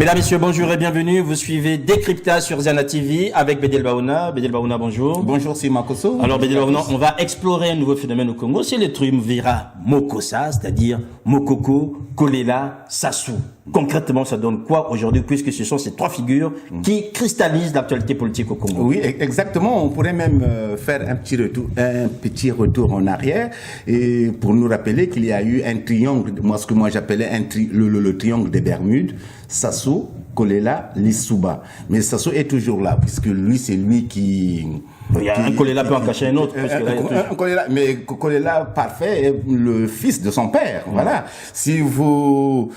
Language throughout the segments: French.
Mesdames, Messieurs, bonjour et bienvenue. Vous suivez Décryptage sur Zana TV avec Bédel Baouna. Bédel Baouna, bonjour. Bonjour, c'est Makosso. Alors, Bédel Baouna, on va explorer un nouveau phénomène au Congo. C'est le triumvirat Mokossa, c'est-à-dire Mokoko, Kolela, Sassou. Concrètement, ça donne quoi aujourd'hui, puisque ce sont ces trois figures qui cristallisent l'actualité politique au Congo? Oui, exactement. On pourrait même faire un petit retour en arrière et pour nous rappeler qu'il y a eu un triangle, ce que moi j'appelais le triangle des Bermudes, Sassou, Kolela, Lissouba. Mais Sassou est toujours là, puisque lui, c'est lui qui... Il y a un Kolela peut en cacher un autre. Mais Kolela parfait est le fils de son père. Voilà. Si vous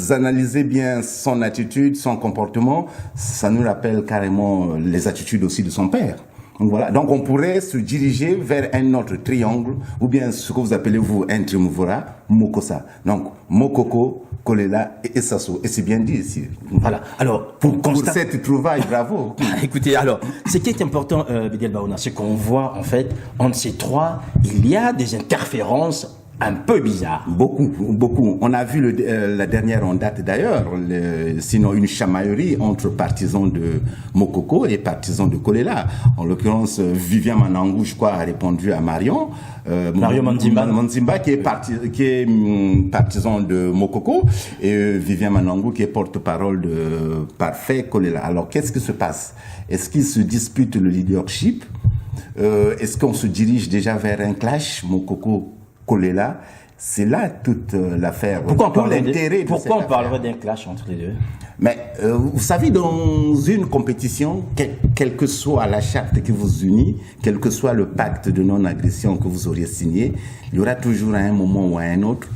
analysez bien son attitude, son comportement, ça nous rappelle carrément les attitudes aussi de son père. Donc voilà. Donc on pourrait se diriger vers un autre triangle, ou bien ce que vous appelez vous un triumvirat, Mokossa. Donc Mokoko, Kolela et Sassou. Et c'est bien dit ici. Voilà. Alors, pour cette trouvaille, bravo. Écoutez, alors, ce qui est important, Bédel Baouna, c'est qu'on voit, en fait, entre ces trois, il y a des interférences un peu bizarres. Beaucoup. On a vu la dernière en date d'ailleurs, sinon une chamaillerie entre partisans de Mokoko et partisans de Kolela. En l'occurrence, Vivien Manangou, je crois, a répondu à Marion Manzimba, qui est partisan de Mokoko, et Vivien Manangou, qui est porte-parole de Parfait Kolela. Alors, qu'est-ce qui se passe? Est-ce qu'ils se disputent le leadership? Est-ce qu'on se dirige déjà vers un clash, Mokoko Kolela? C'est là toute l'affaire. Pourquoi on parlerait d'un clash entre les deux? Mais vous savez, dans une compétition, quelle que soit la charte qui vous unit, quel que soit le pacte de non-agression que vous auriez signé, il y aura toujours à un moment ou à un autre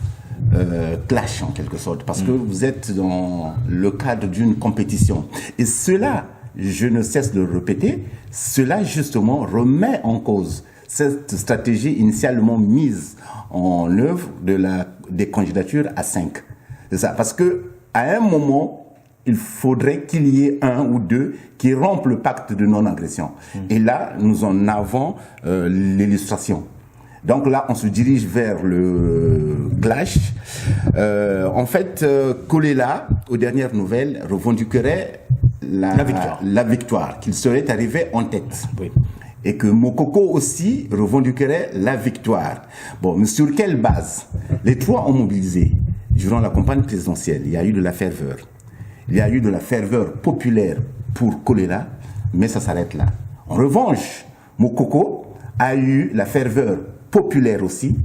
clash en quelque sorte, parce que vous êtes dans le cadre d'une compétition. Et cela, je ne cesse de le répéter, cela justement remet en cause cette stratégie initialement mise en œuvre des candidatures à 5. C'est ça. Parce que, à un moment, il faudrait qu'il y ait un ou deux qui rompent le pacte de non-agression. Et là, nous en avons l'illustration. Donc là, on se dirige vers le clash. En fait, Kolela, aux dernières nouvelles, revendiquerait la victoire, qu'il serait arrivé en tête. Oui. Et que Mokoko aussi revendiquerait la victoire. Bon, mais sur quelle base? Les trois ont mobilisé. Durant la campagne présidentielle, il y a eu de la ferveur. Il y a eu de la ferveur populaire pour Kolela, mais ça s'arrête là. En revanche, Mokoko a eu la ferveur populaire aussi,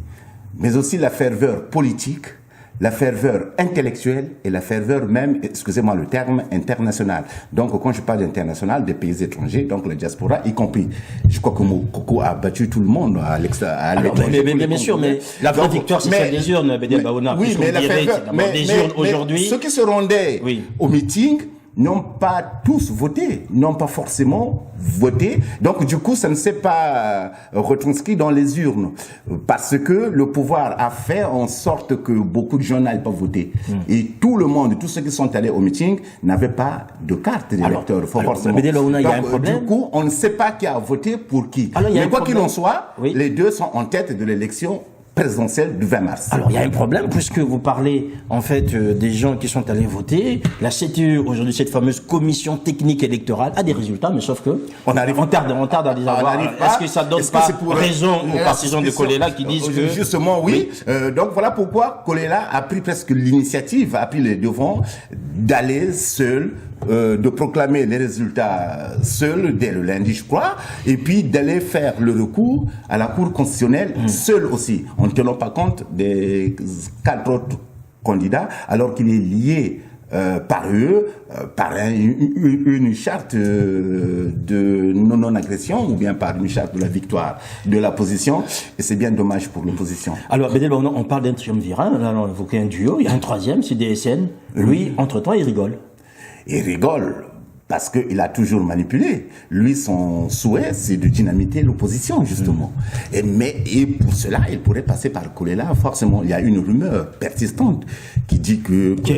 mais aussi la ferveur politique, la ferveur intellectuelle et la ferveur même, excusez-moi le terme, international. Donc quand je parle d'international, des pays étrangers, donc la diaspora y compris. Je crois que Mokoko a battu tout le monde à l'étranger. Mais bien sûr, mais la vraie victoire, c'est celle des urnes, Bédel Baouna. Oui, mais la ferveur, des urnes aujourd'hui. Ceux qui se rendaient au meeting n'ont pas tous voté, n'ont pas forcément voté. Donc, du coup, ça ne s'est pas retranscrit dans les urnes. Parce que le pouvoir a fait en sorte que beaucoup de gens n'aillent pas voter. Et tout le monde, tous ceux qui sont allés au meeting, n'avaient pas de carte d'électeur. Mais dès là où il y a un problème. Du coup, on ne sait pas qui a voté pour qui. Mais quoi qu'il en soit, les deux sont en tête de l'élection présidentielle du 20 mars. Alors, il y a un problème, puisque vous parlez, en fait, des gens qui sont allés voter. La CTE, aujourd'hui, cette fameuse commission technique électorale, a des résultats, mais sauf que on tarde à les avoir. Est-ce que ça donne pas raison aux partisans de Kolela qui disent que... Justement, oui. Donc, voilà pourquoi Kolela a pris presque l'initiative, a pris les devants d'aller seul, de proclamer les résultats seul dès le lundi, je crois, et puis d'aller faire le recours à la Cour constitutionnelle seul aussi, en ne tenant pas compte des 4 autres candidats, alors qu'il est lié par eux, par une charte de non-agression, ou bien par une charte de la victoire de la position, et c'est bien dommage pour l'opposition. Alors, Bédel Baouna, on parle d'un triumvirat, on a évoqué un duo, il y a un troisième, c'est DSN, lui, entre-temps, il rigole. Il rigole parce qu'il a toujours manipulé. Lui, son souhait, c'est de dynamiter l'opposition, justement. Et pour cela, il pourrait passer par Kolela. Forcément, il y a une rumeur persistante qui dit que qui a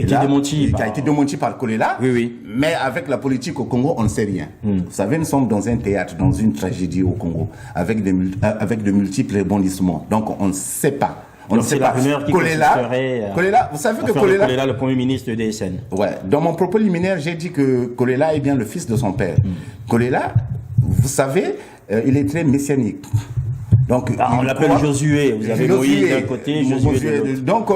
été démentie par Kolela. Oui. Mais avec la politique au Congo, on ne sait rien. Vous savez, nous sommes dans un théâtre, dans une tragédie au Congo, avec de multiples rebondissements. Donc, on ne sait pas. On ne sait pas. Kolela, vous savez que Kolela, le premier ministre de DSN. Ouais. Dans mon propos liminaire, j'ai dit que Kolela est bien le fils de son père. Kolela, vous savez, il est très messianique. Donc, on l'appelle Josué. Vous avez Moïse d'un côté, Josué de l'autre. Donc,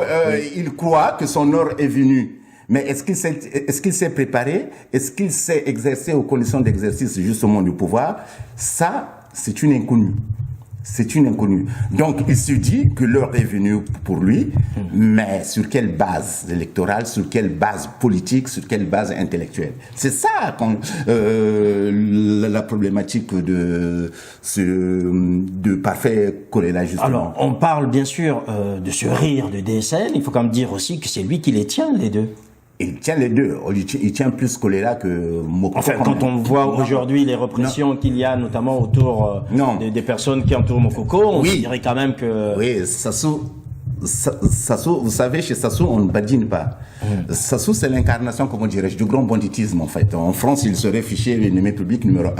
il croit que son heure est venue. Mais est-ce qu'il s'est préparé? Est-ce qu'il s'est exercé aux conditions d'exercice justement du pouvoir? Ça, c'est une inconnue. C'est une inconnue. Donc, il se dit que l'heure est venue pour lui, mais sur quelle base électorale, sur quelle base politique, sur quelle base intellectuelle? C'est ça la problématique de parfait Kolela, justement. Alors, on parle bien sûr de ce rire de DSN. Il faut quand même dire aussi que c'est lui qui les tient, les deux. Il tient les deux. Il tient plus Kolela que Mokoko. Enfin, quand on voit aujourd'hui les répressions qu'il y a, notamment autour des personnes qui entourent Mokoko, on dirait quand même que... Oui, Sassou, vous savez, chez Sassou, on ne badine pas. Sassou, c'est l'incarnation, comment dirais-je, du grand banditisme, en fait. En France, il serait fiché ennemi public numéro 1.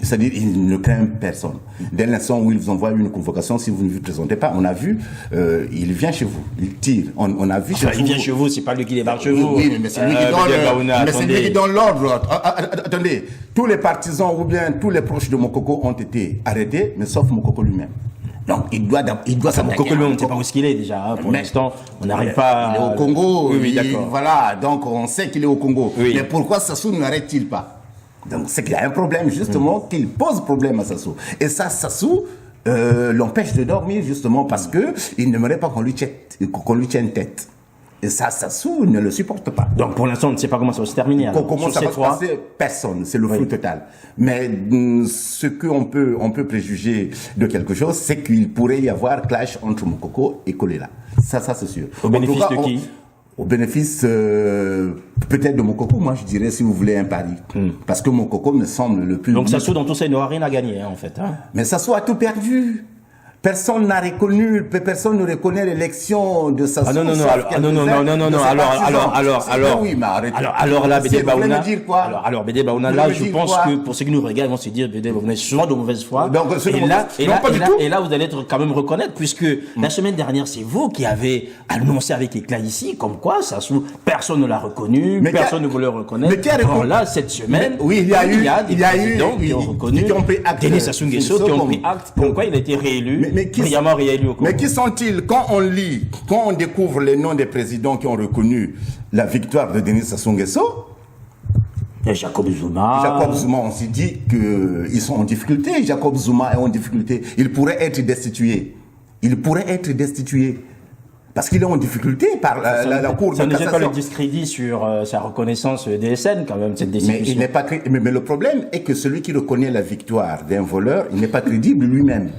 C'est-à-dire, il ne craint personne. Dès l'instant où ils vous envoient une convocation, si vous ne vous présentez pas, on a vu, il vient chez vous, il tire. On a vu chez vous. Il vient chez vous, c'est pas lui qui débarque chez vous. Oui, mais c'est lui qui donne l'ordre. Attendez, tous les partisans ou bien tous les proches de Mokoko ont été arrêtés, mais sauf Mokoko lui-même. Donc, il doit s'attaquer. Mokoko lui, on ne sait pas où est-ce qu'il est déjà. Hein. Pour l'instant, on n'arrive pas. Il est au Congo. Oui, d'accord. Voilà, donc on sait qu'il est au Congo. Oui. Mais pourquoi Sassou n'arrête-t-il pas? Donc, c'est qu'il y a un problème, justement, qu'il pose problème à Sassou. Et ça, Sassou l'empêche de dormir, justement, parce que il n'aimerait pas qu'on lui tienne tête. Et ça, Sassou ne le supporte pas. Donc, pour l'instant, on ne sait pas comment ça va se terminer. Comment ça va se passer? Personne. C'est le flou total. Mais ce qu'on peut préjuger de quelque chose, c'est qu'il pourrait y avoir clash entre Mokoko et Kolela. Ça, c'est sûr. Au bénéfice de qui? Au bénéfice peut-être de Mokoko, moi je dirais, si vous voulez, un pari. Parce que Mokoko me semble le plus... Donc Sassou, dans tout ça, il n'aura rien à gagner, hein, en fait. Hein. Mais Sassou a tout perdu. Personne n'a reconnu, personne ne reconnaît l'élection de Sassou. Ah non, alors là, Bédé Baouna, alors Bédé Baouna, là, je pense que pour ceux qui nous regardent, vont se dire, Bédé Baouna est souvent de mauvaise foi. Et là, vous allez quand même reconnaître, puisque la semaine dernière, c'est vous qui avez annoncé avec éclat ici, comme quoi Sassou, personne ne l'a reconnu, personne ne voulait le reconnaître. Alors là, cette semaine, il y a des présidents qui ont reconnu, Denis Sassou Nguesso, qui ont pris acte, comme quoi il a été réélu. Mais qui sont-ils? Quand on découvre les noms des présidents qui ont reconnu la victoire de Denis Sassou Nguesso, Jacob Zuma, on s'est dit qu'ils sont en difficulté. Jacob Zuma est en difficulté. Il pourrait être destitué. Parce qu'il est en difficulté par la Cour de cassation. Ça ne jette pas le discrédit sur sa reconnaissance DSN, quand même, cette destitution. Mais le problème est que celui qui reconnaît la victoire d'un voleur, il n'est pas crédible lui-même.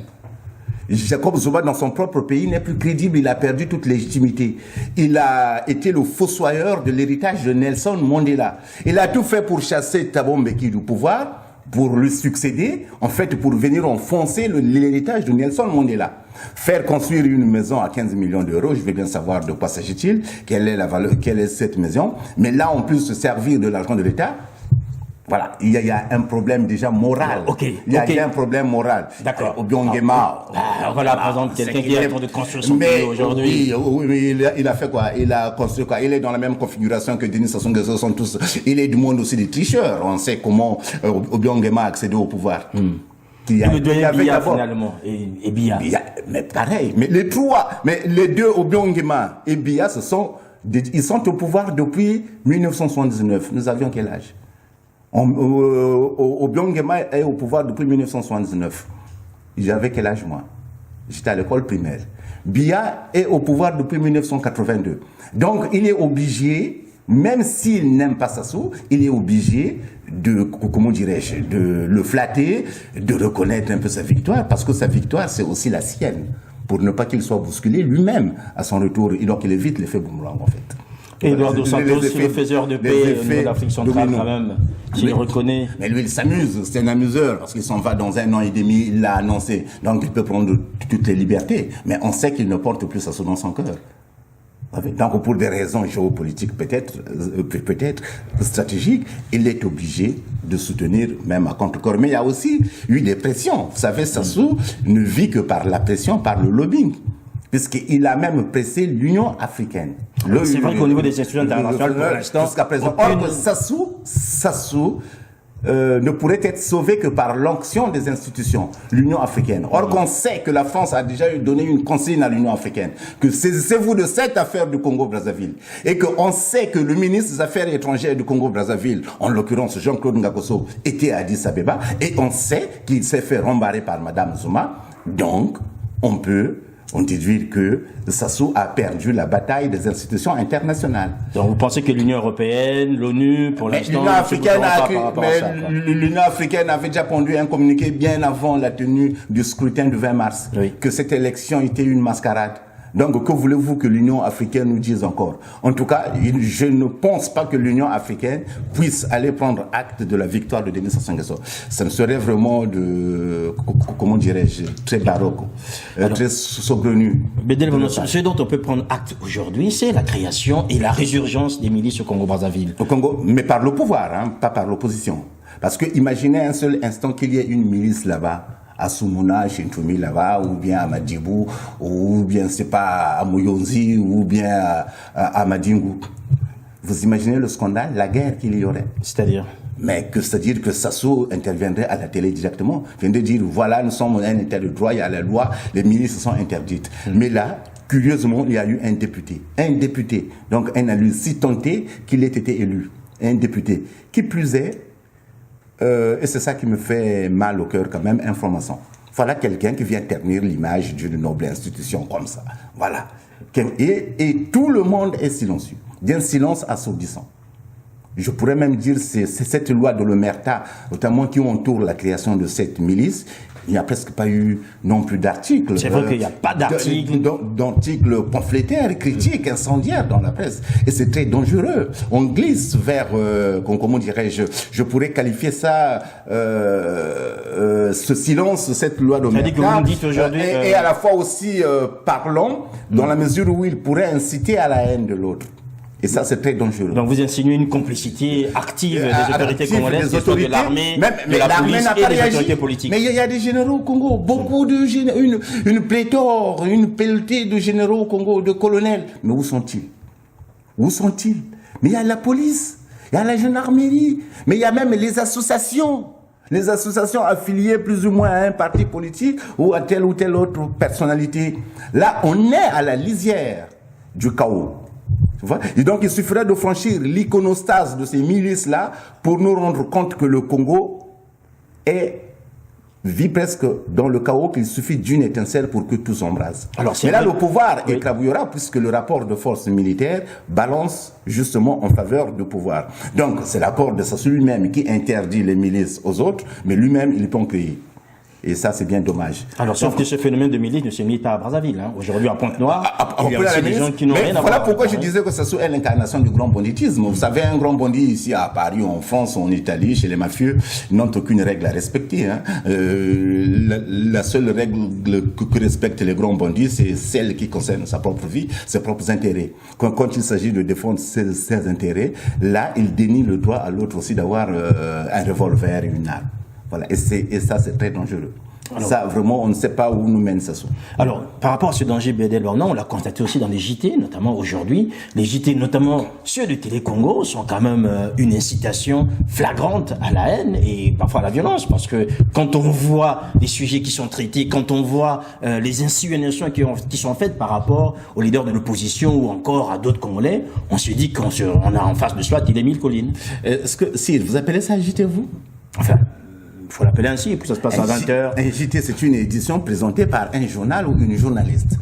Jacob Zuma, dans son propre pays, n'est plus crédible, il a perdu toute légitimité. Il a été le fossoyeur de l'héritage de Nelson Mandela. Il a tout fait pour chasser Thabo Mbeki du pouvoir, pour lui succéder, en fait, pour venir enfoncer l'héritage de Nelson Mandela. Faire construire une maison à 15 millions d'euros, je veux bien savoir de quoi s'agit-il, quelle est la valeur, quelle est cette maison. Mais là, on peut se servir de l'argent de l'État. Voilà, il y a un problème déjà moral. Il y a un problème moral. D'accord. Obiang Nguema. Voilà, par exemple, quelqu'un qui est en train de construire son pays aujourd'hui. Oui, mais il a fait quoi? Il a construit quoi? Il est dans la même configuration que Denis Sassou Nguesso sont tous. Il est du monde aussi des tricheurs. On sait comment Obiang Nguema a accédé au pouvoir. Le doyen Biya, finalement, et Biya. Mais pareil, mais les deux Obiang Nguema et Biya, ils sont au pouvoir depuis 1979. Nous avions quel âge? Obiang Nguema est au pouvoir depuis 1979. J'avais quel âge, moi? J'étais à l'école primaire. Biya est au pouvoir depuis 1982. Donc, il est obligé, même s'il n'aime pas Sassou, il est obligé de le flatter, de reconnaître un peu sa victoire, parce que sa victoire, c'est aussi la sienne, pour ne pas qu'il soit bousculé lui-même à son retour. Donc, il évite l'effet boomerang, en fait. Eduardo Santos, le faiseur de paix de l'Afrique centrale, quand même, qui reconnaît. Mais lui, il s'amuse, c'est un amuseur, parce qu'il s'en va dans 1 an et demi, il l'a annoncé. Donc, il peut prendre toutes les libertés. Mais on sait qu'il ne porte plus Sassou dans son cœur. Donc, pour des raisons géopolitiques, peut-être stratégiques, il est obligé de soutenir même à contre-corps. Mais il y a aussi eu des pressions. Vous savez, Sassou ne vit que par la pression, par le lobbying. puisqu'il a même pressé l'Union africaine. C'est vrai qu'au niveau des institutions internationales, pour l'instant, jusqu'à présent, or que Sassou ne pourrait être sauvé que par l'onction des institutions, l'Union africaine. Or qu'on sait que la France a déjà donné une consigne à l'Union africaine, que saisissez-vous de cette affaire du Congo-Brazzaville, et qu'on sait que le ministre des Affaires étrangères du Congo-Brazzaville, en l'occurrence Jean-Claude Ngakosso, était à Addis Abeba, et on sait qu'il s'est fait rembarrer par Madame Zuma. Donc, on déduit que Sassou a perdu la bataille des institutions internationales. Donc vous pensez que l'Union européenne, l'ONU, pour l'instant... L'Union africaine avait déjà pondu un communiqué bien avant la tenue du scrutin du 20 mars, que cette élection était une mascarade. Donc, que voulez-vous que l'Union africaine nous dise encore? En tout cas, je ne pense pas que l'Union africaine puisse aller prendre acte de la victoire de Denis Sassou Nguesso. Ça ne serait vraiment comment dirais-je, très baroque, très saugrenu. Ce dont on peut prendre acte aujourd'hui, c'est la création et la résurgence des milices au Congo-Brazzaville. Au Congo, mais par le pouvoir, pas par l'opposition. Parce que imaginez un seul instant qu'il y ait une milice là-bas, à Soumouna, chez Ntoumi là-bas, ou bien à Madjibou, ou bien, c'est pas, à Mouyonzi, ou bien à Madingou. Vous imaginez le scandale, la guerre qu'il y aurait? C'est-à-dire? Mais c'est-à-dire que Sassou interviendrait à la télé directement. Vient de dire, voilà, nous sommes un état de droit, il y a la loi, les milices sont interdites. Mais là, curieusement, il y a eu un député. Donc un élu si tenté qu'il ait été élu. Un député. Qui plus est, et c'est ça qui me fait mal au cœur quand même, information. Voilà quelqu'un qui vient ternir l'image d'une noble institution comme ça. Voilà. Et tout le monde est silencieux. D'un silence assourdissant. Je pourrais même dire c'est cette loi de l'omerta, notamment qui entoure la création de cette milice. Il n'y a presque pas eu non plus d'articles. C'est vrai qu'il n'y a pas d'articles. D'articles pamphlétaires, critiques, incendiaires dans la presse. Et c'est très dangereux. On glisse vers, comment dirais-je, je pourrais qualifier ça, ce silence, cette loi d'omerta. C'est-à-dire que vous me dites aujourd'hui... Et à la fois aussi parlant, dans la mesure où il pourrait inciter à la haine de l'autre. Et ça, c'est très dangereux. Donc, vous insinuez une complicité active des autorités congolaises, de l'armée, de la police et des autorités politiques. Mais il y a des généraux au Congo, beaucoup de généraux, une pléthore, une pelletée de généraux au Congo, de colonels. Mais où sont-ils? Où sont-ils? Mais il y a la police, il y a la gendarmerie, mais il y a même les associations. Les associations affiliées plus ou moins à un parti politique ou à telle ou telle autre personnalité. Là, on est à la lisière du chaos. Et donc, il suffirait de franchir l'iconostase de ces milices-là pour nous rendre compte que le Congo vit presque dans le chaos, qu'il suffit d'une étincelle pour que tout s'embrase. Mais là, le pouvoir écrabouillera puisque le rapport de force militaire balance justement en faveur du pouvoir. Donc, c'est l'accord de Sassou lui-même qui interdit les milices aux autres, mais lui-même, il peut en créer. Et ça, c'est bien dommage. Alors, sauf que ce phénomène de milice ne se limite pas à Brazzaville. Aujourd'hui, à Pointe-Noire, il y a aussi des gens qui n'ont rien à voir. Voilà pourquoi je disais que Sassou est l'incarnation du grand banditisme. Vous savez, un grand bandit ici à Paris, en France, en Italie, chez les mafieux, n'ont aucune règle à respecter. La seule règle que respectent les grands bandits, c'est celle qui concerne sa propre vie, ses propres intérêts. Quand il s'agit de défendre ses intérêts, là, il dénie le droit à l'autre aussi d'avoir un revolver et une arme. Voilà. Et ça, c'est très dangereux. Alors, ça, vraiment, on ne sait pas où nous mène Sassou. Alors, par rapport à ce danger BDL, on l'a constaté aussi dans les JT, notamment aujourd'hui. Les JT, notamment ceux de Télé Congo, sont quand même une incitation flagrante à la haine et parfois à la violence. Parce que quand on voit les sujets qui sont traités, quand on voit les insinuations qui sont faites par rapport aux leaders de l'opposition ou encore à d'autres Congolais, on se dit qu'on a en face de soi Télémille Colline. Est-ce que, si, vous appelez ça JT, vous? Enfin... Il faut l'appeler ainsi, puis ça se passe à 20h. Un JT, c'est une édition présentée par un journal ou une journaliste.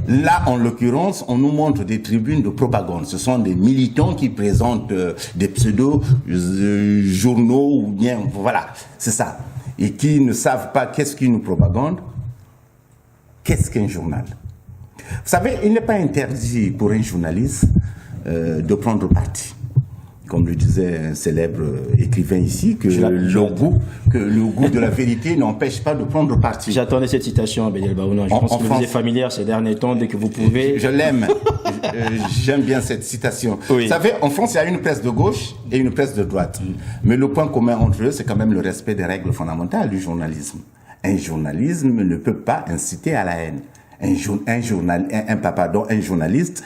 Là, en l'occurrence, on nous montre des tribunes de propagande. Ce sont des militants qui présentent des pseudo-journaux ou bien, voilà, c'est ça. Et qui ne savent pas qu'est-ce qu'une propagande, qu'est-ce qu'un journal. Vous savez, il n'est pas interdit pour un journaliste de prendre parti. Comme le disait un célèbre écrivain ici, que le goût de la vérité n'empêche pas de prendre parti. J'attendais cette citation, Bédiel Baouna. Je pense que vous êtes familière ces derniers temps, dès que vous pouvez. Je l'aime. J'aime bien cette citation. Oui. Vous savez, en France, il y a une presse de gauche et une presse de droite. Mais le point commun entre eux, c'est quand même le respect des règles fondamentales du journalisme. Un journalisme ne peut pas inciter à la haine. Un journaliste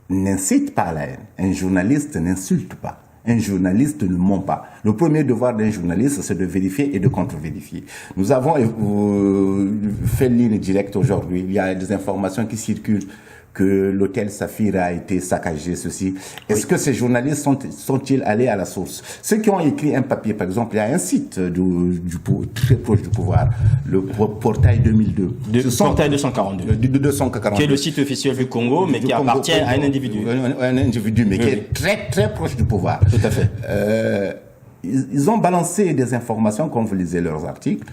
n'incite pas à la haine. Un journaliste n'insulte pas. Un journaliste ne ment pas. Le premier devoir d'un journaliste, c'est de vérifier et de contre-vérifier. Nous avons fait ligne directe aujourd'hui. Il y a des informations qui circulent que l'hôtel Saphir a été saccagé, ceci. Est-ce que ces journalistes sont-ils allés à la source? Ceux qui ont écrit un papier, par exemple, il y a un site très proche du pouvoir, le portail 2002. Portail 242. 242. Qui est le site officiel du Congo, mais qui appartient à un individu. Un individu, mais qui est très, très proche du pouvoir. Tout à fait. Ils ont balancé des informations, comme vous lisez leurs articles,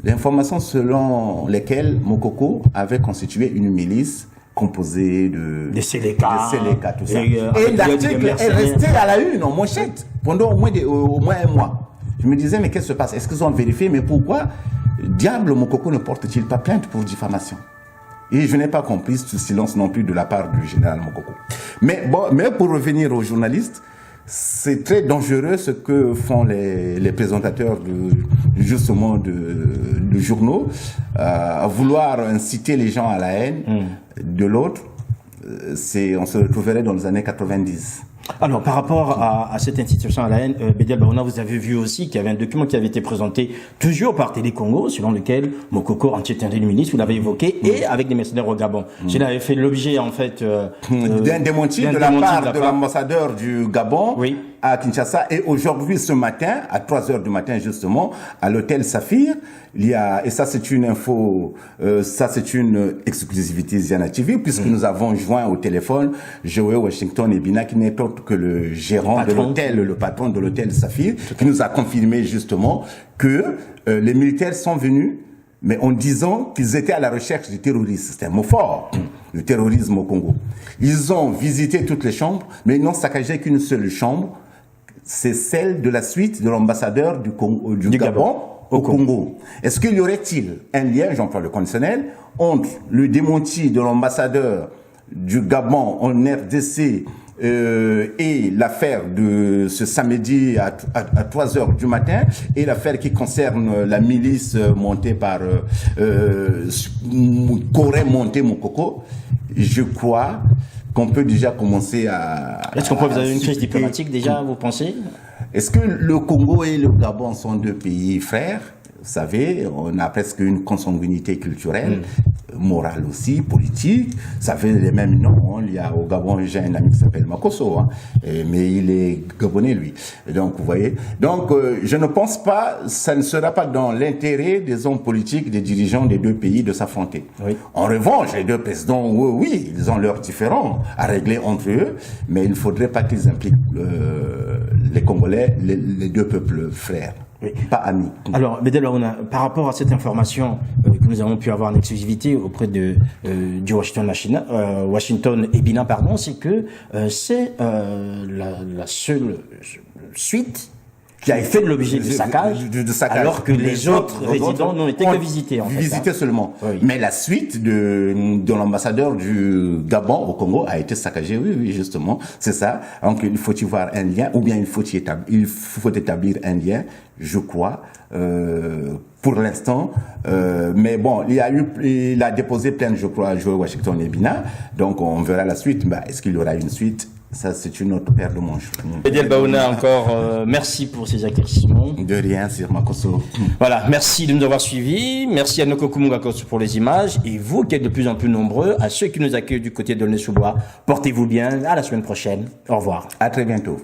des informations selon lesquelles Mokoko avait constitué une milice composé de Séléka, tout ça. Et l'article est resté à la une, en manchette, pendant au moins un mois. Je me disais, mais qu'est-ce qui se passe? Est-ce qu'ils ont vérifié? Mais pourquoi diable Mokoko ne porte-t-il pas plainte pour diffamation? Et je n'ai pas compris ce silence non plus de la part du général Mokoko. Mais pour revenir aux journalistes, c'est très dangereux ce que font les présentateurs de journaux, vouloir inciter les gens à la haine de l'autre. On se retrouverait dans les années 90. Alors, par rapport à cette institution à la haine, Bédiel Baouna, vous avez vu aussi qu'il y avait un document qui avait été présenté toujours par Télé Congo, selon lequel Mokoko entretient une ministre, vous l'avez évoqué, et avec des mercenaires au Gabon. Cela avait fait l'objet, en fait, d'un démenti de la part de l'ambassadeur du Gabon à Kinshasa. Et aujourd'hui, ce matin, à 3h du matin, justement, à l'hôtel Saphir, il y a, et ça c'est une info, ça c'est une exclusivité Ziana TV, puisque nous avons joint au téléphone Joey Washington Ebina, qui n'est autre que le gérant de l'hôtel, le patron de l'hôtel Saphir, qui nous a confirmé justement que les militaires sont venus, mais en disant qu'ils étaient à la recherche du terrorisme. C'est un mot fort, le terrorisme au Congo. Ils ont visité toutes les chambres, mais ils n'ont saccagé qu'une seule chambre, c'est celle de la suite de l'ambassadeur du Gabon au Congo. Est-ce qu'il y aurait-il un lien, j'emploie le conditionnel, entre le démenti de l'ambassadeur du Gabon en RDC et l'affaire de ce samedi à 3h du matin et l'affaire qui concerne la milice montée par qu'aurait monté Mokoko? Je crois qu'on peut déjà commencer à... Est-ce qu'on peut vous avez une crise diplomatique déjà, vous pensez? Est-ce que le Congo et le Gabon sont deux pays frères? Vous savez, on a presque une consanguinité culturelle, morale aussi, politique. Ça fait les mêmes noms. Il y a au Gabon, j'ai un ami qui s'appelle Makosso, mais il est gabonais lui. Donc vous voyez. Donc je ne pense pas, ça ne sera pas dans l'intérêt des hommes politiques, des dirigeants des deux pays de s'affronter. Oui. En revanche, les deux présidents, oui, ils ont leurs différends à régler entre eux, mais il ne faudrait pas qu'ils impliquent les Congolais, les deux peuples frères. Oui. Pas amis. Alors, Bédiel Baouna, par rapport à cette information que nous avons pu avoir en exclusivité auprès du Washington Ebina, pardon, c'est que c'est la seule suite qui a fait l'objet de saccage, alors que les autres résidents n'ont été que visités. Visités seulement. Oui. Mais la suite de l'ambassadeur du Gabon au Congo a été saccagée. Oui, justement, c'est ça. Donc il faut y voir un lien, ou bien il faut établir un lien, je crois, pour l'instant. Mais bon, il a déposé plainte, je crois, à Joey Washington Ebina. Donc on verra la suite. Est-ce qu'il y aura une suite? Ça, c'est une autre paire de manches. Bédiel Baouna, encore merci pour ces éclaircissements. De rien, Sir Makosso. Voilà, merci de nous avoir suivis. Merci à Noko Mungakoso pour les images. Et vous qui êtes de plus en plus nombreux, à ceux qui nous accueillent du côté de Aulnay-sous-Bois, portez-vous bien. À la semaine prochaine. Au revoir. À très bientôt.